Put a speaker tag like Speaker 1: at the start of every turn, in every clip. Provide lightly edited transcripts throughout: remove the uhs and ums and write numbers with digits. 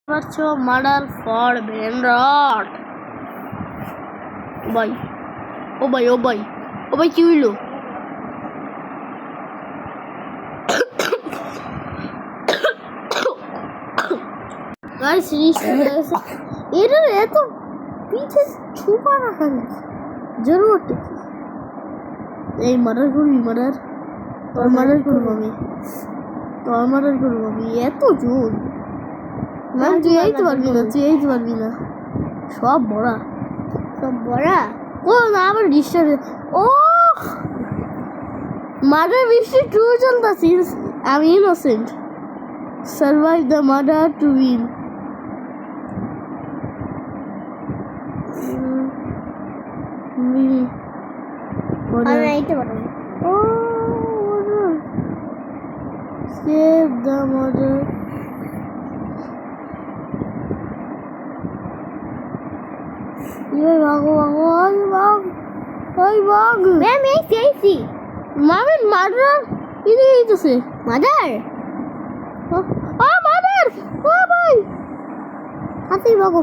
Speaker 1: পারছো murder for ভেনরট। ভাই ও ভাই ও ভাই ও ভাই কি হইলো? গাইস এটা এত পিছে ছুপা রাখা গেছে জরুরত এই মার্ডার করবি মার্ডার তোর মার্ডার করবো আমি এত জোর না তুই এইতে পারবি না সব বড়া ও না আবার ডিস্টার্ব ও মার্ডার বৃষ্টি ট্রু চলতেছি আমি innocent survive the murder to win Save the mother.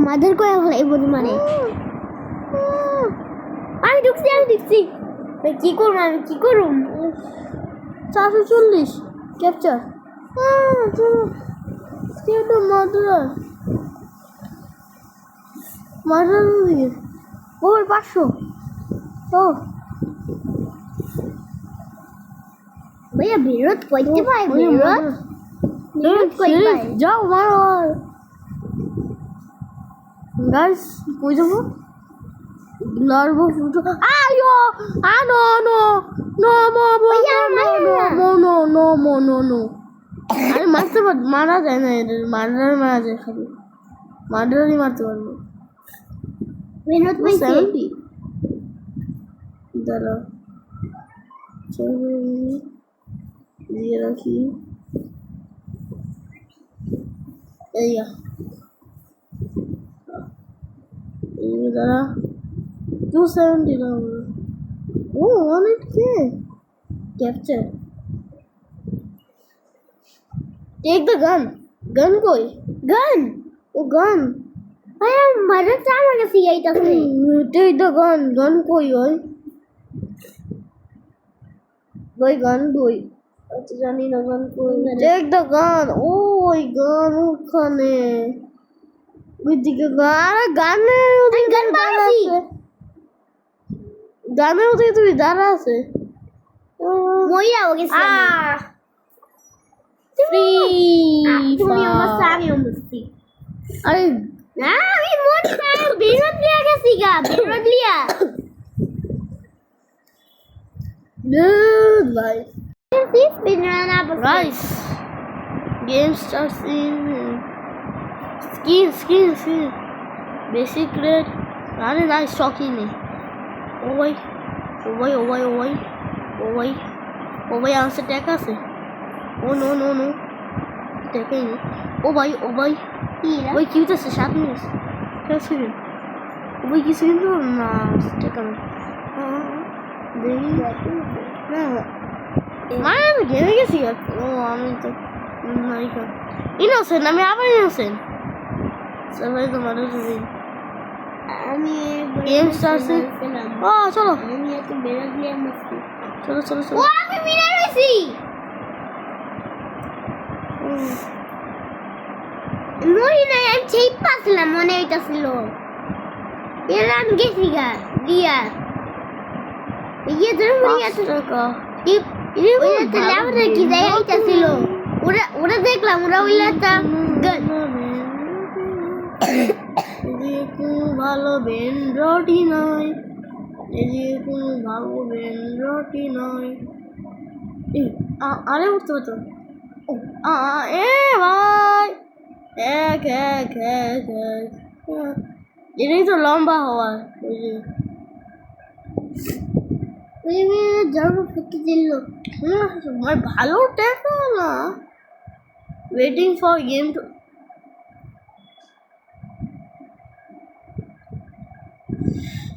Speaker 1: Mother করে ভালো বলি মানে আমি ঢুকছি কি করুন 440 ক্যাপচার মাদার ও 500 ও ভাইয়া বিরোধ করতে পাই বিরোধ যাও মারো গাইস কই যাবো লার্ভো ফুটো আয়ো নো আরে মারা যায় না এদের মারা যায় খালি মার্ডারই মারতে পারবো মেহনত ভাই 70 দাঁড়া দিয়ে রাখি এই দাঁড়া 270 না ও অনেক কে ক্যাপচার টেক দ্য গান কই গান আরে মার্ডার চা আমার কাছে এইটাছে টেক দ্য গান কই ওই গান বই আচ্ছা জানি না গান কই টেক দ্য গান ওই গান ওখানে ওইদিকে গানের ওদিকে তুমি দাঁড়া আছে মইরা ও গেছে তুমি আমার সামনে মুস্তি আরে না আমি মোট বিরোধ লিয়া গেছি বিরোধ লিয়া Dude, guys. This been run up. Guys, game starts in skin. Basic red. Not a nice shocking me. Oh wait, answer attack us. Oh no. Attacking. Oh boy. Wait, you just shot me. Just him. Wait, you see him? No, take him. আমি গেমে গেছি ও আমি তো innocent আমি আবার innocent সবাই তো মানুষ আমি গেম স্টার্টে ও চলো আমি এত বেরোত নিয়ে আসছি চলো ও আমি মিনার হইছি মরি না আমি চেপ পাছিলাম মনে হইতাছিল এর আমি গেছি দিয়া ये जरूर मरिया तो ये तो लावर की जायता ছিল ওরা দেখলাম ওরা হইলাটা গান এই কোন ভালো বেনরটি নয় এই কোন ভালো বেনরটি নয় আরে উঠতো তো এ ভাই এক এটাই তো লম্বা হওয়া ভালো দেখো না ওয়েটিং ফর গেম টু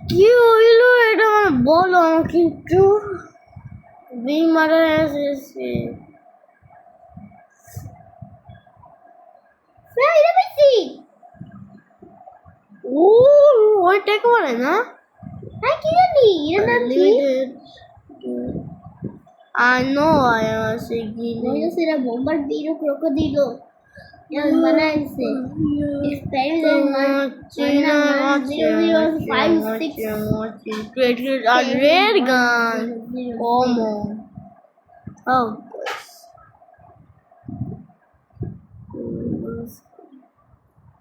Speaker 1: কি হইলো এটা বলো আমাকে একটু মারা এসেছে এটা বেশি
Speaker 2: টেক বলে না
Speaker 1: হ্যাঁ কি জানি এর নাম কি
Speaker 2: I know I was saying
Speaker 1: ওই সেরা বোম্বারডিরো ক্রোকোডিলো ইয়ার বানাইছে experiment 005
Speaker 2: created a rare gun. Come on. Oh.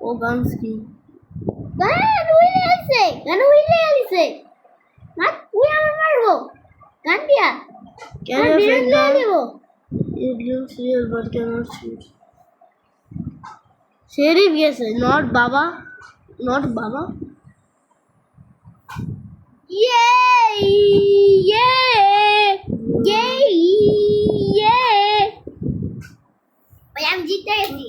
Speaker 2: Ogansky.
Speaker 1: গান উইলে আলিছে মাত উই আমার মারবো গান দিয়া
Speaker 2: Can you
Speaker 1: বিরোধ
Speaker 2: fit
Speaker 1: লয়ে
Speaker 2: that?
Speaker 1: Dev
Speaker 2: It looks real but cannot shoot. Sheriff, yes, not Baba. Not Baba.
Speaker 1: Yay! Yay! Yay! Yay! Oye, আমি জিতে গেছি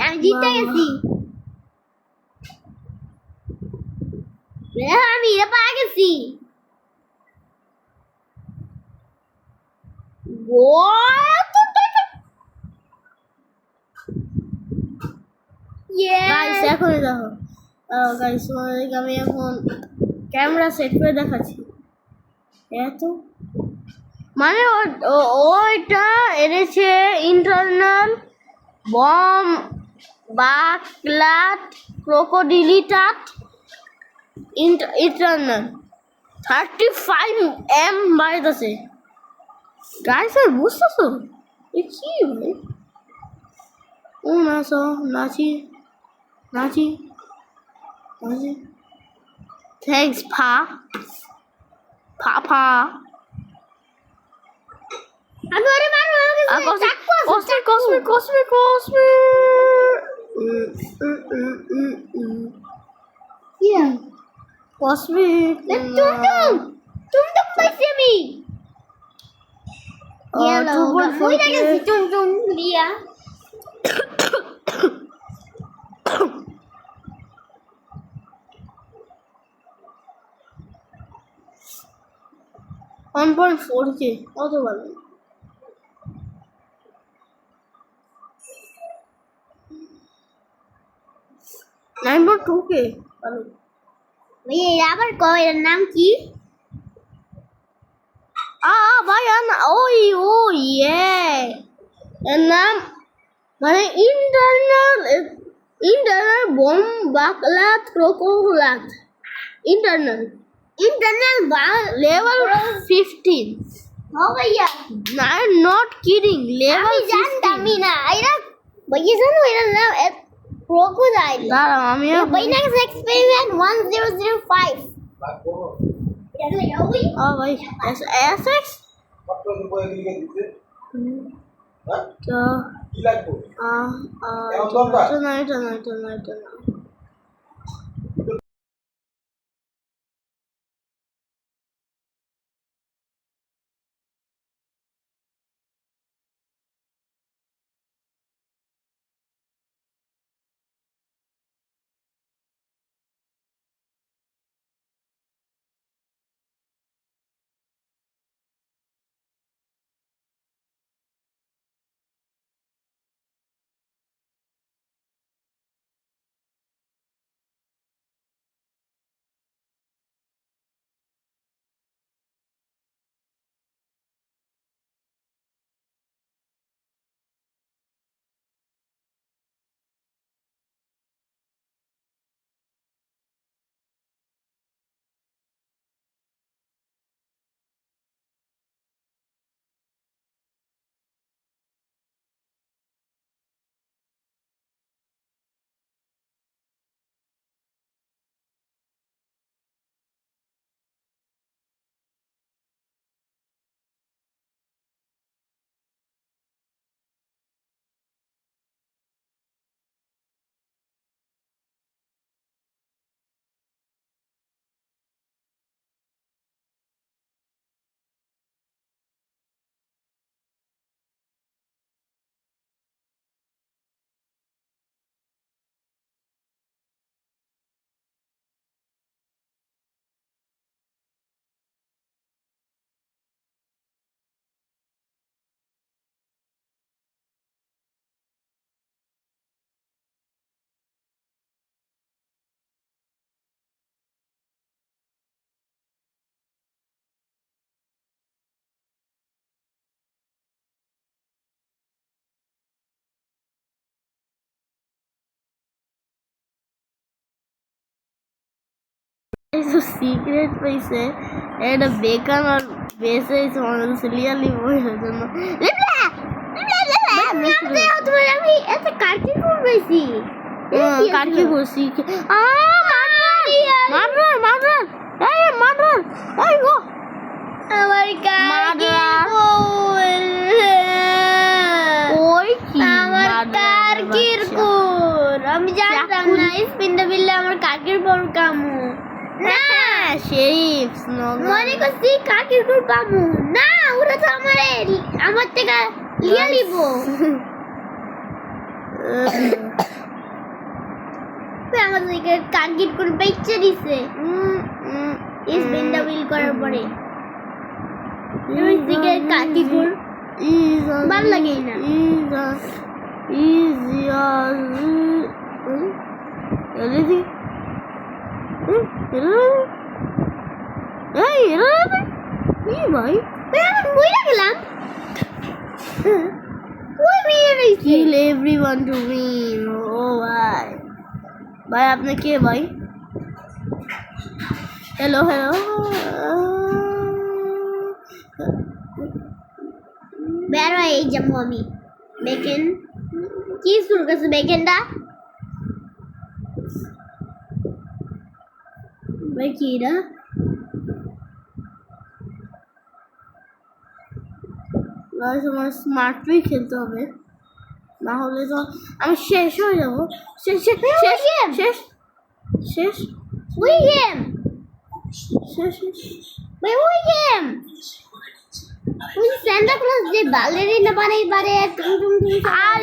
Speaker 1: আমি জিতে গেছি আমি এটা পা গেছি What?
Speaker 2: Guys,
Speaker 1: Yeah!
Speaker 2: এখন দেখো গাইস তোমাদেরকে আমি এখন ক্যামেরা সেট করে দেখাচ্ছি এত মানে ওইটা এনেছে ইন্টারনাল বম বাকলাট ক্রোকোডিলিটাট ইন্টারনাল 35 বাড়িতেছে গাইস আর বুঝতেছো এ কি ভাই ও নাচি থ্যাঙ্কস পা
Speaker 1: আমি ওরে মারবো
Speaker 2: Cosmic.
Speaker 1: Yeah.
Speaker 2: Cosmic.
Speaker 1: Tum পাইছি আমি Yellow. Uy, na kasi tum dia.
Speaker 2: One point 4K. কত ভালো 9.2K ভালো
Speaker 1: Oye, আবার কয় এর নাম কি?
Speaker 2: ভাই ওই এর নাম মানে ইন্টারনাল বম বাকলাত ক্রোকোলাত ইন্টারনাল level 15
Speaker 1: ও ভাইয়া
Speaker 2: I'm not kidding level
Speaker 1: আমি জানতামই না এরা ভাইয়া জানো এর নাম ক্রোকোডাইল
Speaker 2: দাঁড়াও আমি
Speaker 1: ভাইয়া এক্সপেরিমেন্ট 1005
Speaker 2: ভাই SX এটা না সিক্রেট পাইছে এটা বেকার আর বেসে সিরিয়ালি বইয়ের জন্য
Speaker 1: আমি এত কার্কি করবেছি
Speaker 2: কাটকে করছি মারবার মারবার মারবার এই গো
Speaker 1: আমার কার্কি
Speaker 2: ওই কি
Speaker 1: আমার কার্কির কোর আমি জানতাম না স্পিনটা বিললে আমার কার্কির কোর কামু না
Speaker 2: সেই
Speaker 1: মনে করছি কার্কির কোর কামু না ওরা তো আমার থেকে লিয়া লিব আমার থেকে কার্কির কোর বেচে দিছে স্পিনটা বিল করার পরে সিগারেট কার্কির কোর ভালো লাগে না
Speaker 2: ভাই
Speaker 1: বইরা গেলাম ওই মেয়ে রয়েছে
Speaker 2: kill everyone to win ও ভাই ভাই আপনি কে ভাই হ্যালো হ্যালো
Speaker 1: বের হয়ে যাবো আমি বেকেন কি শুরু করছে বেকেনটা ভাই কি রা
Speaker 2: ভাই তোমার স্মার্টলি খেলতে হবে না হলে তো আমি শেষ হয়ে যাবো শেষ শেষ শেষ শেষ শেষ
Speaker 1: ওই গেম
Speaker 2: শেষ
Speaker 1: ভাই ওই গেম ওই সান্টা ক্লজ যে বালেরিনা বারে টুম টুম টুম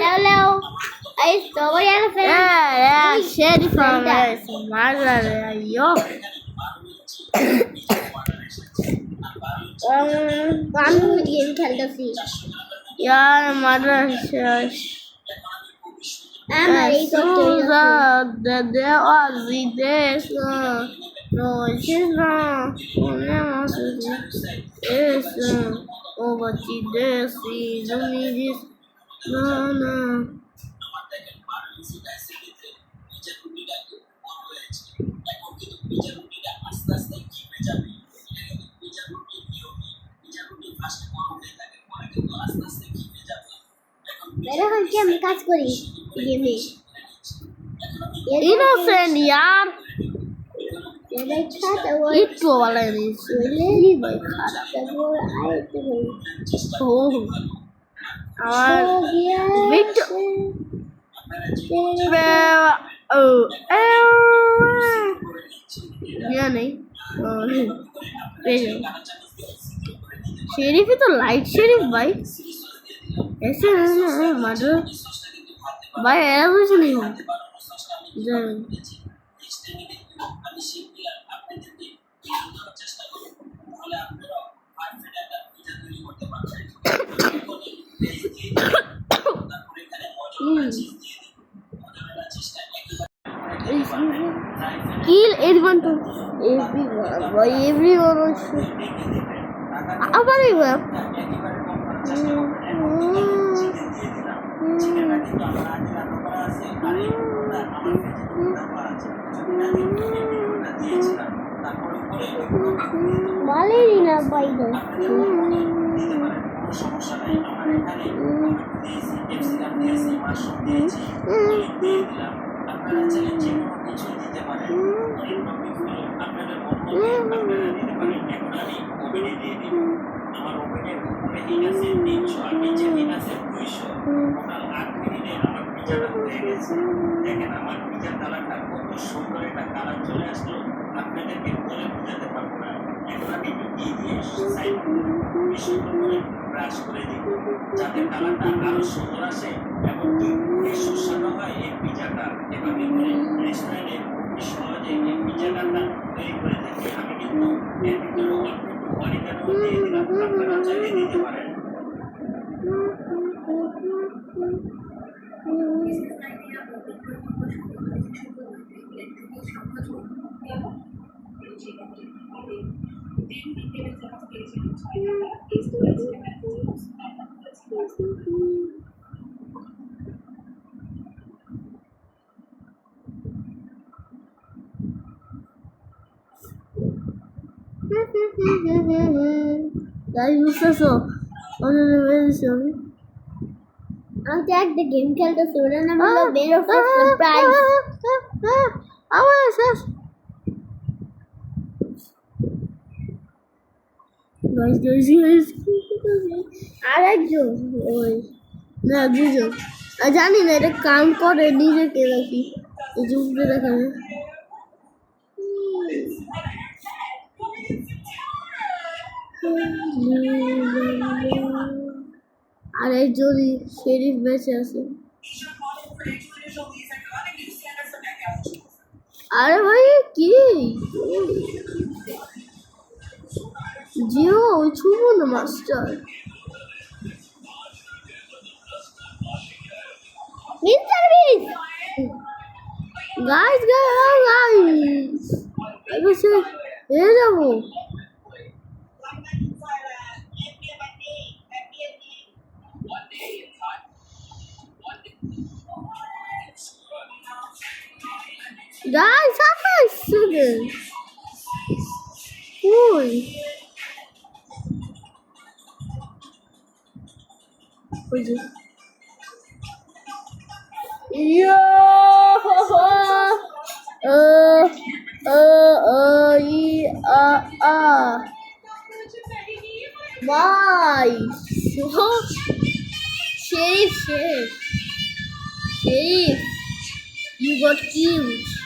Speaker 1: হ্যালো এই তো ওই আর
Speaker 2: sheriff madre yo
Speaker 1: আমি গেম খেলতেছি
Speaker 2: यार madre
Speaker 1: আমার এই করতে
Speaker 2: de azides no chisa una más es o batides y lumidis na
Speaker 1: এখন কি আমি কাজ করি গেমে
Speaker 2: innocent यार
Speaker 1: ভাই খাতা ওই
Speaker 2: একটু वाला नहीं
Speaker 1: চলে ভাই খাতা ওই আইতে ভাই
Speaker 2: ও আর
Speaker 1: हो गया
Speaker 2: Victor या नहीं शेरिफ है तो लाइट शेरिफ भाई ऐसे है ना मर्डर भाई ऐसा कुछ नहीं हो kill everyone to everyone boy everyone also abar ebar
Speaker 1: বালেরিনা বাইরে
Speaker 3: দেখেন আমার পিজার কালারটা কত সুন্দর একটা কালার চলে আসলো আপনাদেরকে বলে বোঝাতে পারবো না এখন আমি একটু ঘি দিয়ে সাইড খুবই সুন্দর করে ব্রাশ করে দিব যাতে কালারটা আরো সুন্দর আসে এবং খুবই সুস্বাদু হয় এই পিজাটা এভাবে করে রেস্টুরেন্টে খুবই সহজে এই পিজাটা তৈরি করে থাকি আমি কিন্তু এর ভিতরে অল্প একটু অরিগানো দিয়ে দিলাম আপনারা চাইলে দিতে পারেন
Speaker 2: গাইস বুঝতেছো অন্য মেরেছি আমি
Speaker 1: আমি তো একটা গেম খেলতেছি ওটার নাম হলো বের অফ সারপ্রাইজ
Speaker 2: আমার শেষ গাইস গাইস গাইস
Speaker 1: আরেকজন
Speaker 2: ওই না দুজন জানি না এটা কাম করে নিজেকে নাকি এই যুগটা দেখা যায় আর একজনই শেরিফ বেঁচে আছে আরে ভাই কি জিও ওই ছুবো না মাস্টার
Speaker 1: মিস্টার বিস
Speaker 2: গাইস গাইস এবার সে হয়ে যাবো Guys, how I see this? Oi. Oye. Yo. Why? Sheriff. You got killed.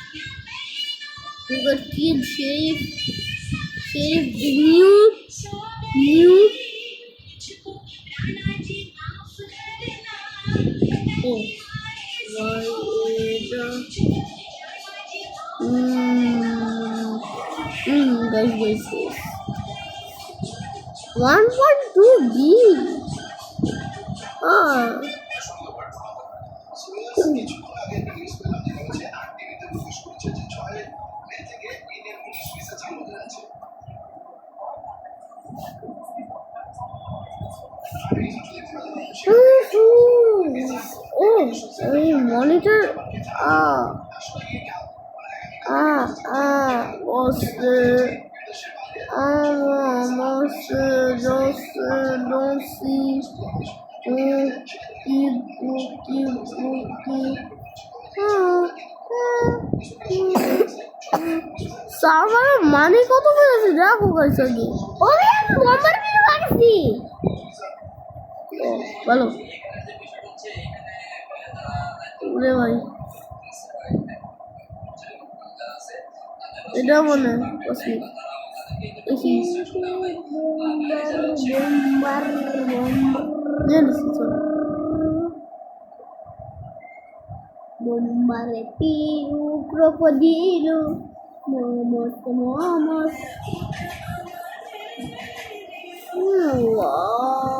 Speaker 2: Sheriff. New. Oh. Why guys. 1.2 B. Monitor. Don't see. সার্ভারের মানে কত পেয়েছে দেখো গাইস আগে
Speaker 1: ওরে আমি নম্বর দিয়ে রাখছি
Speaker 2: বলো ওরে ভাই এটা মনে কসমি দেখি
Speaker 1: Bombare più crocodilo, momos.
Speaker 2: Wow.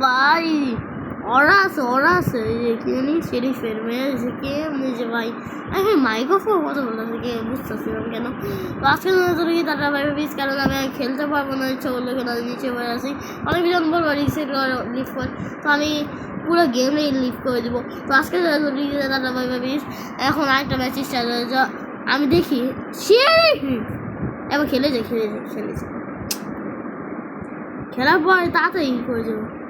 Speaker 2: ভাই ওরা আছে এই যে কি জানি শেরিফের মেয়ে যে কে নিজে ভাই আমি মাইক্রোফোন কথা বলতেছি কে বুঝতেছিলাম কেন তো আজকে নজরে কি তারা ভাই প্লিজ কারণ আমি আর খেলতে পারবো না ইচ্ছা করলে কেন আমি নিচে বসে আছি অনেক জন বলবো রিসেট লিভ কর তো আমি পুরো গেমে লিভ করে দেবো তো আজকে নজরে কি তারা ভাই প্লিজ এখন আরেকটা ম্যাচ স্টার্ট হয়ে যা আমি দেখি শেরিফ এবার খেলে যাই খেলার পরে তাড়াতাড়ি করে যাবো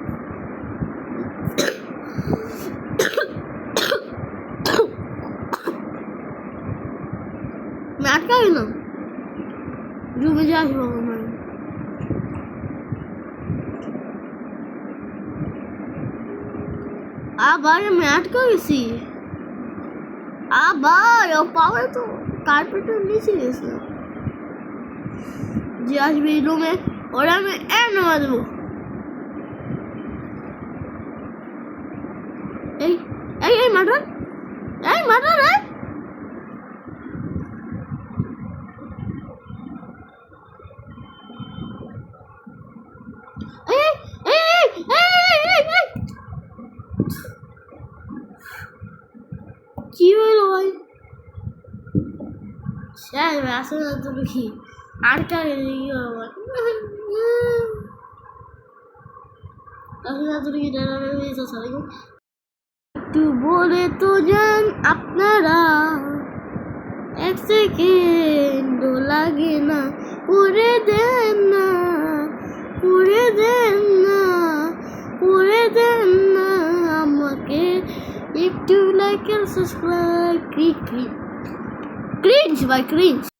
Speaker 2: मैं अटका गई ना जो मुझे आज मैं आबार मैं अटका गई सी आबार पावर तो कारपेट नीचे ले इसने जी आज भी लो मैं और मैं ए नवा दो ए मटर है কি হলো ভাই স্যার আসলে তো কি আর কারে কি হলো ভাই আসলে তো কি দাঁড়াবে তো সরি একটু বলে তো যান আপনারা এক সেকেন্ড লাগে না করে দেন না আমাকে একটু লাইক এন্ড সাবস্ক্রাইব ক্রিঞ্জ ভাই ক্রিঞ্জ